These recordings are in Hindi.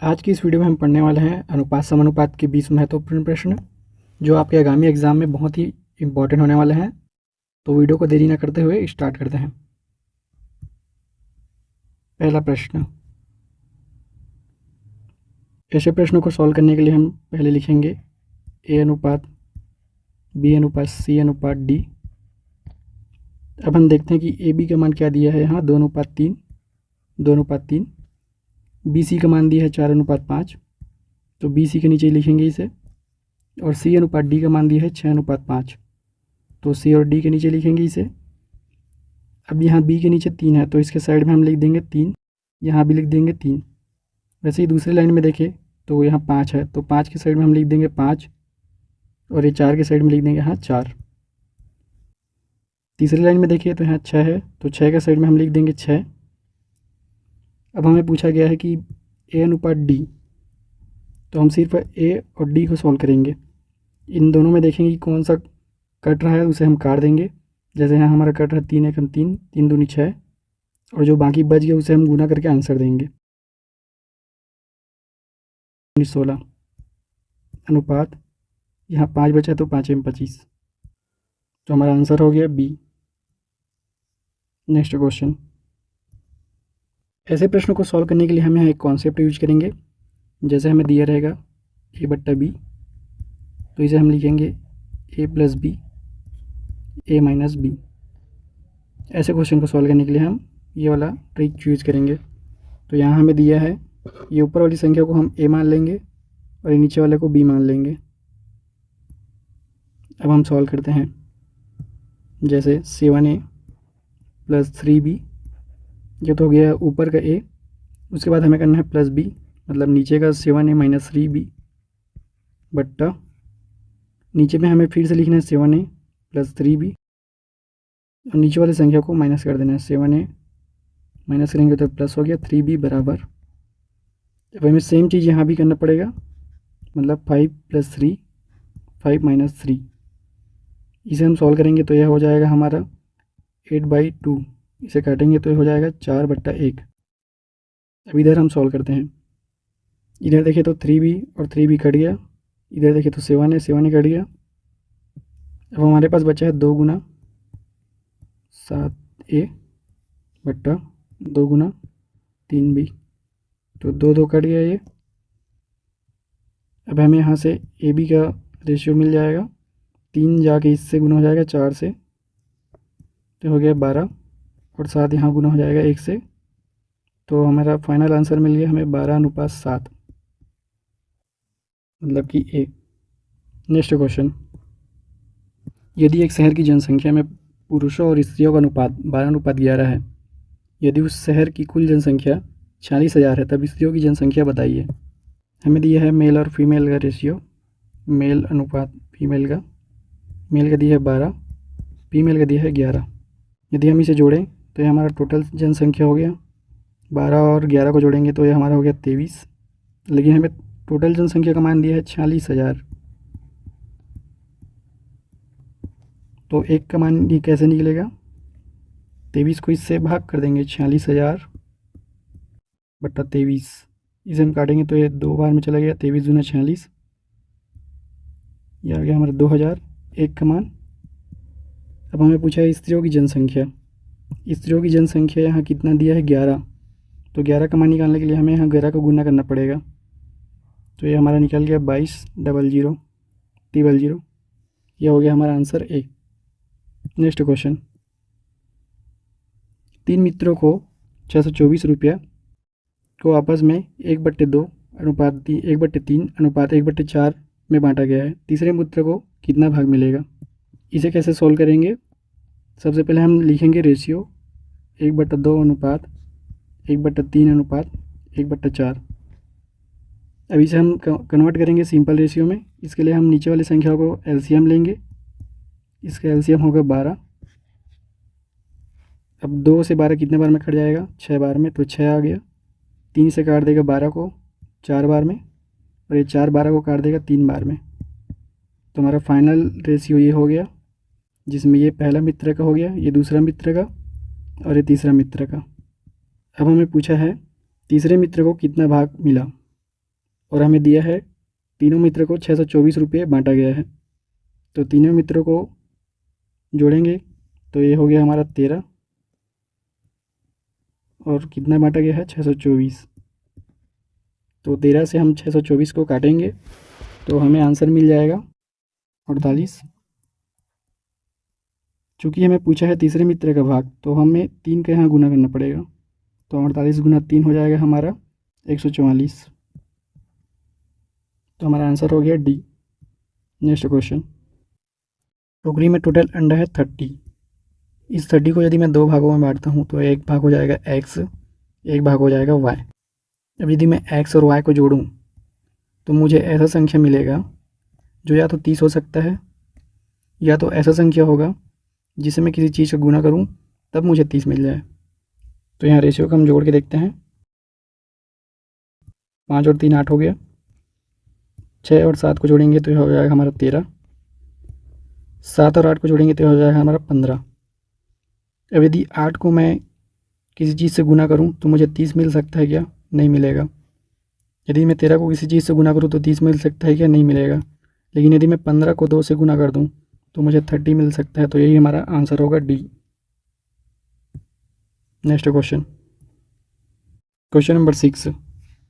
आज की इस वीडियो में हम पढ़ने वाले हैं अनुपात समानुपात के 20 महत्वपूर्ण प्रश्न जो आपके आगामी एग्जाम में बहुत ही इम्पोर्टेंट होने वाले हैं। तो वीडियो को देरी न करते हुए स्टार्ट करते हैं। पहला प्रश्न। ऐसे प्रश्नों को सॉल्व करने के लिए हम पहले लिखेंगे ए अनुपात बी अनुपात सी अनुपात डी। अब हम देखते हैं कि ए बी का मान क्या दिया है यहाँ 2:3। बी सी का मान दिया है 4:5, तो बी सी के नीचे लिखेंगे इसे। और सी अनुपात डी का मान दिया है 6:5, तो सी और डी के नीचे लिखेंगे इसे। अब यहाँ बी के नीचे 3 है तो इसके साइड में हम लिख देंगे 3, यहाँ भी लिख देंगे 3। वैसे ही दूसरी लाइन में देखें तो यहाँ 5 है तो 5 के साइड में हम लिख देंगे 5, और ये 4 के साइड में लिख देंगे यहाँ 4। तीसरी लाइन में देखिए तो यहाँ 6 है तो 6 के साइड में हम लिख देंगे 6। अब हमें पूछा गया है कि ए अनुपात डी, तो हम सिर्फ ए और डी को सॉल्व करेंगे। इन दोनों में देखेंगे कि कौन सा कट रहा है उसे हम काट देंगे। जैसे यहाँ हमारा कट रहा है 3 एकम 3, 3 दूनी 6, और जो बाकी बच गया उसे हम गुना करके आंसर देंगे। 16 अनुपात यहाँ 5 बचा तो 5 एम 25, तो हमारा आंसर हो गया बी। Next question. ऐसे प्रश्नों को सॉल्व करने के लिए हम यहाँ एक कॉन्सेप्ट यूज करेंगे। जैसे हमें दिया रहेगा ए बट्टा बी, तो इसे हम लिखेंगे ए प्लस बी ए माइनस बी। ऐसे क्वेश्चन को सॉल्व करने के लिए हम ये वाला ट्रिक यूज करेंगे। तो यहाँ हमें दिया है ये ऊपर वाली संख्या को हम ए मान लेंगे और ये नीचे वाले को बी मान लेंगे। अब हम सॉल्व करते हैं। जैसे 7a प्लस 3b, ये तो हो गया ऊपर का a। उसके बाद हमें करना है प्लस b, मतलब नीचे का 7a माइनस 3b बट्टा नीचे में हमें फिर से लिखना है 7a प्लस 3b, और नीचे वाली संख्या को माइनस कर देना है। 7a माइनस करेंगे तो प्लस हो गया 3b बराबर। अब हमें सेम चीज़ यहाँ भी करना पड़ेगा, मतलब 5 प्लस 3 5 माइनस 3। इसे हम सॉल्व करेंगे तो यह हो जाएगा हमारा 8/2। इसे काटेंगे तो यह हो जाएगा 4/1। अब इधर हम सॉल्व करते हैं। इधर देखें तो 3b और 3b कट गया, इधर देखें तो 7a कट गया। अब हमारे पास बचा है 2 गुना 7a बट्टा 2 गुना 3b, तो 2 कट गया ये। अब हमें यहाँ से ए बी का रेशियो मिल जाएगा, 3 जाके इससे गुना हो जाएगा 4 से, तो हो गया 12, और 7 यहाँ गुना हो जाएगा 1 से, तो हमारा फाइनल आंसर मिल गया हमें 12:7, मतलब कि ए। Next question. यदि एक शहर की जनसंख्या में पुरुषों और स्त्रियों का अनुपात 12:11 है, यदि उस शहर की कुल जनसंख्या 46,000 है, तब स्त्रियों की जनसंख्या बताइए। हमें दिया है मेल और फीमेल का रेशियो, मेल अनुपात फीमेल का। मेल का दिया है 12, फीमेल का दिया है 11। यदि हम इसे जोड़ें तो ये हमारा टोटल जनसंख्या हो गया। 12 और 11 को जोड़ेंगे तो ये हमारा हो गया 23, लेकिन हमें टोटल जनसंख्या का मान दिया है 46,000। तो एक का मान ये कैसे निकलेगा, 23 को इससे भाग कर देंगे, 46,000 बट्टा 23। इसे हम काटेंगे तो ये 2 बार में चला गया, 23 दूना 46, ये आ गया हमारा 2000 एक का मान। अब हमें पूछा है स्त्रियों की जनसंख्या। स्त्रियों की जनसंख्या यहाँ कितना दिया है 11, तो 11 का मान निकालने के लिए हमें यहाँ 11 को गुना करना पड़ेगा। तो ये हमारा निकल गया 22,000,000। यह हो गया हमारा आंसर ए। Next question. 3 मित्रों को 624 रुपया को आपस में 1/2 अनुपात 1/3 अनुपात 1/4 में बांटा गया है। तीसरे मित्र को कितना भाग मिलेगा। इसे कैसे सॉल्व करेंगे। सबसे पहले हम लिखेंगे रेशियो 1/2 अनुपात 1/3 अनुपात 1/4। अब इसे हम कन्वर्ट करेंगे सिंपल रेशियो में। इसके लिए हम नीचे वाली संख्या को एलसीएम लेंगे। इसका एलसीएम होगा 12। अब 2 से 12 कितने बार में कट जाएगा, 6 बार में, तो 6 आ गया। 3 से काट देगा 12 को 4 बार में, और ये 4 12 को काट देगा 3 बार में। तो हमारा फाइनल रेशियो ये हो गया, जिसमें ये पहला मित्र का हो गया, ये दूसरा मित्र का, और ये तीसरा मित्र का। अब हमें पूछा है तीसरे मित्र को कितना भाग मिला। और हमें दिया है तीनों मित्र को 624 रुपये बांटा गया है। तो तीनों मित्रों को जोड़ेंगे तो ये हो गया हमारा 13 और कितना बांटा गया है 624। तो 13 से हम 624 को काटेंगे तो हमें आंसर मिल जाएगा 48। चूँकि हमें पूछा है तीसरे मित्र का भाग तो हमें 3 का यहाँ गुना करना पड़ेगा। तो 48 गुना 3 हो जाएगा हमारा 144। तो हमारा आंसर हो गया डी। Next question. टोकरी में टोटल अंडा है 30। इस 30 को यदि मैं 2 भागों में बांटता हूँ तो एक भाग हो जाएगा x, एक भाग हो जाएगा y। अब यदि मैं x और y को जोड़ूँ तो मुझे ऐसा संख्या मिलेगा जो या तो 30 हो सकता है या तो ऐसा संख्या होगा जिसे मैं किसी चीज़ का गुना करूँ तब मुझे 30 मिल जाए। तो यहाँ रेशियो को हम जोड़ के देखते हैं। 5 और 3 8 हो गया। 6 और 7 को जोड़ेंगे तो यह हो जाएगा हमारा 13। 7 और 8 को जोड़ेंगे तो यह हो जाएगा हमारा 15। अब यदि 8 को मैं किसी चीज़ से गुना करूं तो मुझे 30 मिल सकता है क्या? नहीं मिलेगा। यदि मैं 13 को किसी चीज़ से गुना करूं तो 30 मिल सकता है क्या? नहीं मिलेगा। लेकिन यदि मैं 15 को 2 से गुना कर दूं तो मुझे 30 मिल सकता है। तो यही हमारा आंसर होगा D. Next question. Question number 6।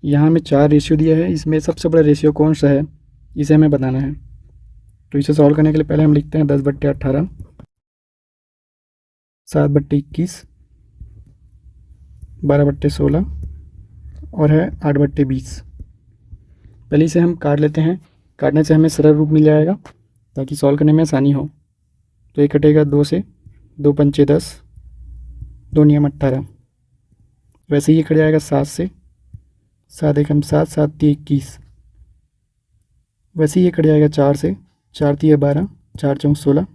यहाँ हमें 4 रेशियो दिया है। इसमें सबसे बड़ा रेशियो कौन सा है इसे हमें बताना है। तो इसे सॉल्व करने के लिए पहले हम लिखते हैं 10/18, 7/21, 12/16 और है 8/20। पहले इसे हम काट लेते हैं। काटने से हमें सरल रूप मिल जाएगा ताकि सॉल्व करने में आसानी हो। तो ये कटेगा 2 से, 2 पंचे 10, 2 नियम 18। वैसे ही ये कट जाएगा 7 से, 7 एकम 7, 7 तिया 21। वैसे ही ये कट जाएगा 4 से, 4 तिया 12, 4 चौक 16।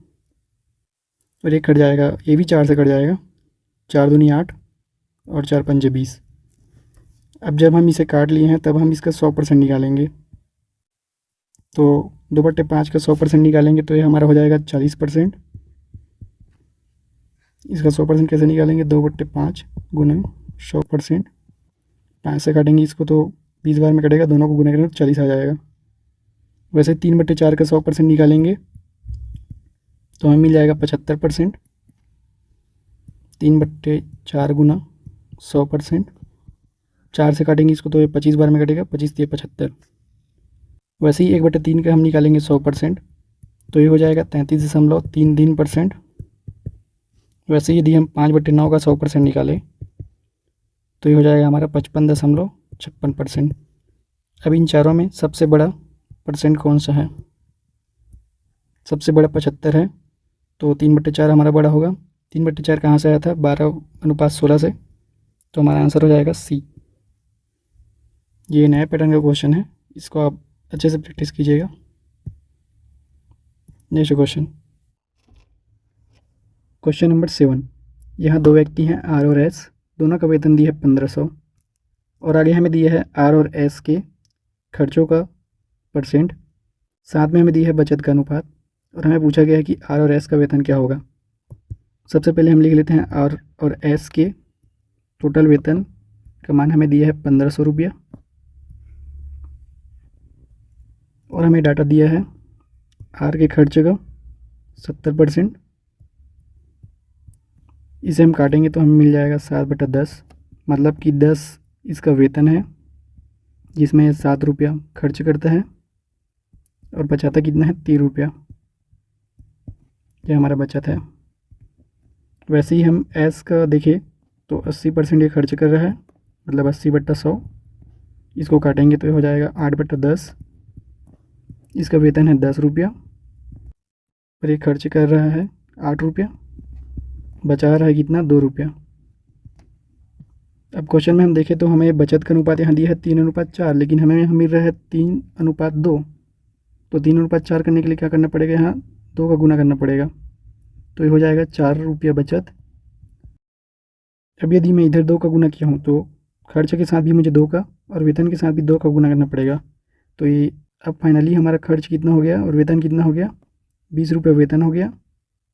और ये कट जाएगा, ये भी 4 से कट जाएगा, 4 दूनी 8 और 4 पंजे 20। अब जब हम इसे काट लिए हैं तब हम इसका 100% निकालेंगे। तो 2/5 का 100% निकालेंगे तो ये हमारा हो जाएगा 40%। इसका 100% कैसे निकालेंगे? 2/5 गुना 100%। 5 से काटेंगे इसको तो 20 बार में कटेगा, दोनों को गुना करेंगे तो 40 आ जाएगा। वैसे 3/4 का 100% निकालेंगे तो हमें मिल जाएगा 75%। 3/4 गुना 100%। 4 से काटेंगे इसको तो ये 25 बार में कटेगा, 25 तिया 75। वैसे ही 1/3 का हम निकालेंगे 100% तो ये हो जाएगा 33.33%। वैसे ही यदि हम 5/9 का 100% निकालें तो ये हो जाएगा हमारा 55.56%। अब इन चारों में सबसे बड़ा परसेंट कौन सा है? सबसे बड़ा 75 है। तो 3/4 हमारा बड़ा होगा। 3/4 कहाँ से आया था? 12:16 से। तो हमारा आंसर हो जाएगा सी। ये नया पैटर्न का क्वेश्चन है, इसको आप अच्छे से प्रैक्टिस कीजिएगा। Next question. Question number 7। यहाँ 2 व्यक्ति हैं आर और एस, दोनों का वेतन दिया है 1500 और आगे हमें दिया है आर और एस के खर्चों का परसेंट, साथ में हमें दी है बचत का अनुपात और हमें पूछा गया है कि आर और एस का वेतन क्या होगा। सबसे पहले हम लिख लेते हैं आर और एस के टोटल वेतन का मान हमें दिया है 1500 रुपया और हमें डाटा दिया है आर के खर्च का 70%। इसे हम काटेंगे तो हमें मिल जाएगा 7/10, मतलब कि 10 इसका वेतन है जिसमें 7 रुपया खर्च करता है और बचाता कितना है? 3 रुपया। यह हमारा बचत है। वैसे ही हम एस का देखें तो 80% ये खर्च कर रहा है, मतलब 80/100। इसको काटेंगे तो ये हो जाएगा 8/10। इसका वेतन है 10 रुपया और ये खर्च कर रहा है 8 रुपया, बचा रहा है कितना? 2 रुपया। अब क्वेश्चन में हम देखें तो हमें बचत का अनुपात यहाँ दिया है 3:4, लेकिन हमें यहाँ मिल रहा है 3:2। तो 3:4 करने के लिए क्या करना पड़ेगा? यहाँ 2 का गुना करना पड़ेगा। तो ये हो जाएगा 4 रुपया बचत। अब यदि मैं इधर 2 का गुना किया हूँ तो खर्च के साथ भी मुझे 2 का और वेतन के साथ भी 2 का गुना करना पड़ेगा। तो ये अब फाइनली हमारा खर्च कितना हो गया और वेतन कितना हो गया? 20 रुपया वेतन हो गया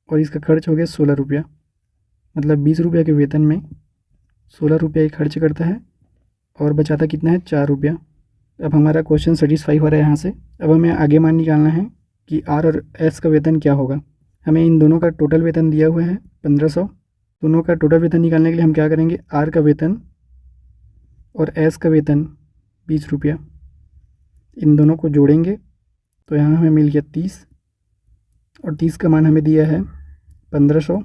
और इसका खर्च हो गया 16 रुपया। मतलब 20 रुपया के वेतन में 16 रुपया ये खर्च करता है और बचाता कितना है? 4 रुपया। अब हमारा क्वेश्चन सेटिस्फाई हो रहा है यहाँ से। अब हमें आगे मान निकालना है कि आर और एस का वेतन क्या होगा। हमें इन दोनों का टोटल वेतन दिया हुआ है 1500। दोनों का टोटल वेतन निकालने के लिए हम क्या करेंगे, आर का वेतन और एस का वेतन 20 रुपया, इन दोनों को जोड़ेंगे तो यहाँ हमें मिल गया 30, और 30 का मान हमें दिया है 1500।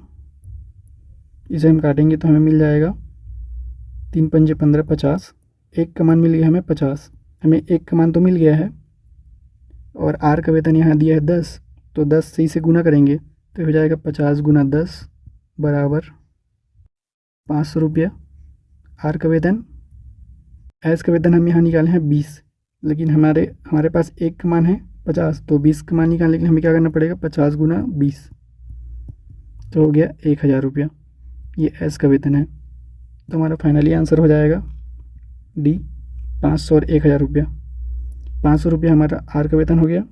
इसे हम काटेंगे तो हमें मिल जाएगा 3 पंजे 15, 50। एक का मान मिल गया हमें 50, हमें एक का मान तो मिल गया है, और आर का वेतन यहाँ दिया है 10, तो 10 से इसे गुना करेंगे तो हो जाएगा 50 गुना 10 बराबर 500 रुपया आर का वेतन। एस का वेतन हम यहाँ निकाले हैं 20, लेकिन हमारे पास एक का मान है 50, तो 20 का मान निकालने के लिए हमें क्या करना पड़ेगा, 50 गुना 20, तो हो गया 1000 रुपया। ये एस का वेतन है। तो हमारा फाइनली आंसर हो जाएगा डी, 500 और 1000 रुपया। 500 रुपया हमारा आर का वेतन हो गया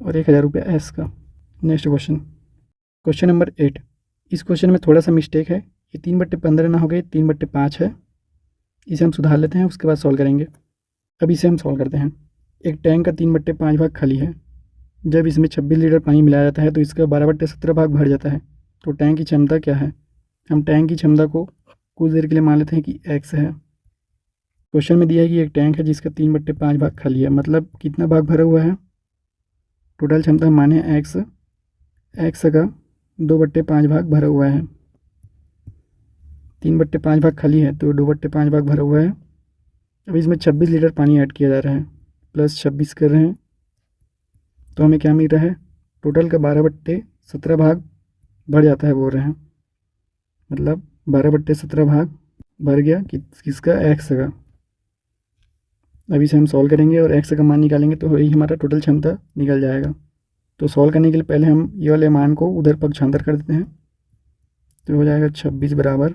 और 1000 रुपया एस का। Next question, question number 8। इस क्वेश्चन में थोड़ा सा मिस्टेक है, ये 3/15 ना हो गए, 3/5 है। इसे हम सुधार लेते हैं, उसके बाद सॉल्व करेंगे। अब इसे हम सॉल्व करते हैं। एक टैंक का 3/5 भाग खाली है। जब इसमें 26 लीटर पानी मिलाया जाता है तो इसका 12/17 भाग भर जाता है। तो टैंक की क्षमता क्या है। हम टैंक की क्षमता को कुछ देर के लिए मान लेते हैं कि x है। क्वेश्चन में दिया है कि एक टैंक है जिसका 3/5 भाग खाली है, मतलब कितना भाग भरा हुआ है। टोटल क्षमता माने x, x का 2/5 भाग भरा हुआ है। 3/5 भाग खाली है तो 2/5 भाग भरा हुआ है। अब इसमें 26 लीटर पानी ऐड किया जा रहा है, प्लस 26 कर रहे हैं, तो हमें क्या मिल रहा है, टोटल का 12/17 भाग भर जाता है बोल रहे हैं, मतलब 12/17 भाग भर गया किसका, एक्स का। अब इसे हम सॉल्व करेंगे और एक्स का मान निकालेंगे तो वही हमारा टोटल क्षमता निकल जाएगा। तो सॉल्व करने के लिए पहले हम ये वाले मान को उधर पक्षांतर कर देते हैं, तो हो जाएगा 26 बराबर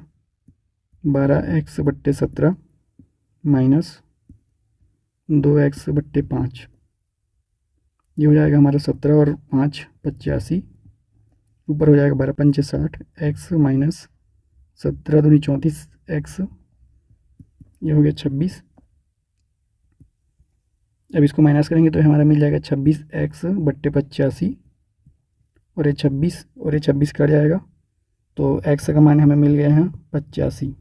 12x/17 माइनस 2x/5। ये हो जाएगा हमारा 17 और 5 85, ऊपर हो जाएगा 12 पंचे 60, x माइनस 17 दूनी 34 x, ये हो गया 26। अब इसको माइनस करेंगे तो हमारा मिल जाएगा 26x/85, और ये 26 कट जाएगा, तो x का मान हमें मिल गया है 85।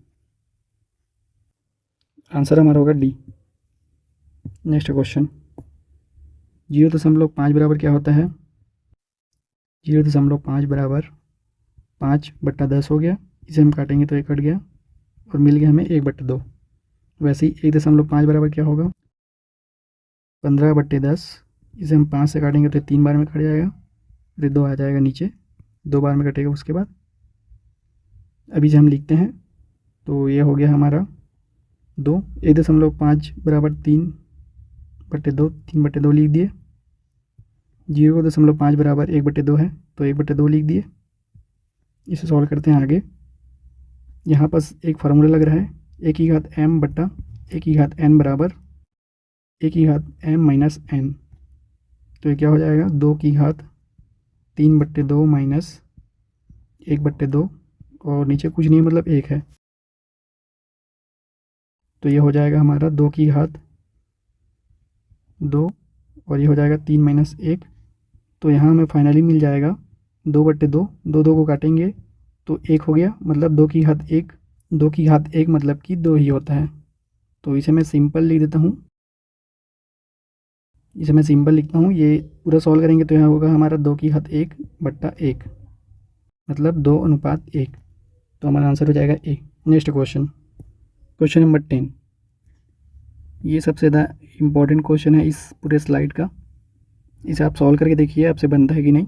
आंसर हमारा होगा डी। नेक्स्ट क्वेश्चन, 0.5 बराबर क्या होता है। 0.5 बराबर 5/10 हो गया। इसे हम काटेंगे तो ये कट गया और मिल गया हमें 1/2। वैसे ही 1.5 बराबर क्या होगा, 15/10। इसे हम 5 से काटेंगे तो 3 बार में कट जाएगा, फिर 2 आ जाएगा नीचे, 2 बार में कटेगा उसके बाद। अभी से हम लिखते हैं तो ये हो गया हमारा 2। 1.5 बराबर 3/2, 3/2 लिख दिए। 0.5 बराबर 1/2 है तो 1/2 लिख दिए। इसे सॉल्व करते हैं आगे। यहाँ पास एक फार्मूला लग रहा है, 1/m/1/n बराबर 1/m-n। तो ये क्या हो जाएगा, 2/3/2 माइनस 1/2, और नीचे कुछ नहीं मतलब 1 है, तो ये हो जाएगा हमारा 2/2, और ये हो जाएगा 3 - 1। तो यहाँ हमें फाइनली मिल जाएगा 2/2, 2 को काटेंगे तो 1 हो गया, मतलब 2/1, 2/1 मतलब कि 2 ही होता है। तो इसे मैं सिंपल लिख देता हूँ, ये पूरा सॉल्व करेंगे तो यहाँ होगा हमारा 2/1/1, मतलब 2:1। तो हमारा आंसर हो जाएगा A. Next question, question number 10। ये सबसे ज़्यादा इम्पोर्टेंट क्वेश्चन है इस पूरे स्लाइड का। इसे आप सॉल्व करके देखिए आपसे बनता है कि नहीं।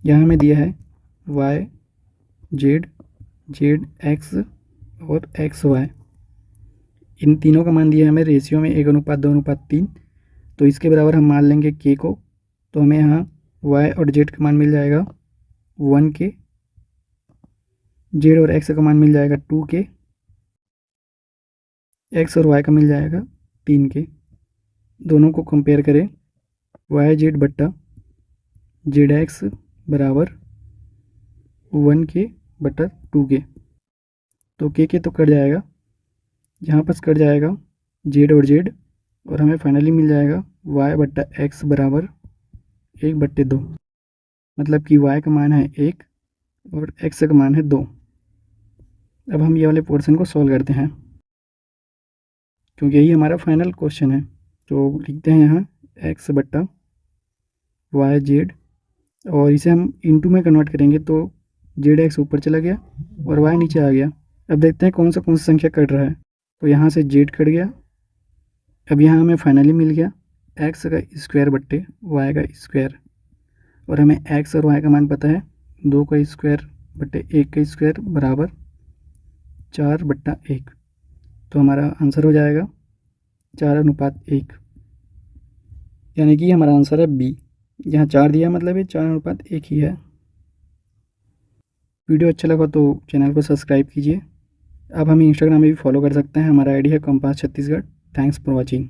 यहाँ हमें दिया है y, z, x और xy। इन तीनों का मान दिया है हमें रेशियो में 1:2:3। तो इसके बराबर हम मान लेंगे k को, तो हमें यहाँ y और z का मान मिल जाएगा 1k, z और x का मान मिल जाएगा 2k, x और y का मिल जाएगा 3k। दोनों को कंपेयर करें, YZ/ZX बराबर 1k/2k। तो k तो कट जाएगा, यहाँ पर कट जाएगा जेड और जेड, और हमें फाइनली मिल जाएगा वाई बट्टा एक्स बराबर 1/2। मतलब कि वाई का मान है 1 और एक्स का मान है 2। अब हम ये वाले पोर्शन को सॉल्व करते हैं क्योंकि यही हमारा फाइनल क्वेश्चन है। तो लिखते हैं यहाँ एक्स बट्टा वाई जेड, और इसे हम इंटू में कन्वर्ट करेंगे तो जेड एक्स ऊपर चला गया और वाई नीचे आ गया। अब देखते हैं कौन सा संख्या कट रहा है। तो यहाँ से जेड कट गया। अब यहाँ हमें फाइनली मिल गया एक्स का स्क्वायर बट्टे वाई का स्क्वायर, और हमें एक्स और वाई का मान पता है 2 का स्क्वायर बट्टे 1 का स्क्वायर बराबर 4/1। तो हमारा आंसर हो जाएगा 4:1, यानी कि हमारा आंसर है बी। यहाँ 4 दिया मतलब ये 4:1 ही है। वीडियो अच्छा लगा तो चैनल को सब्सक्राइब कीजिए। अब हम इंस्टाग्राम में भी फॉलो कर सकते हैं, हमारा आईडी है compass Chhattisgarh. Thanks for watching.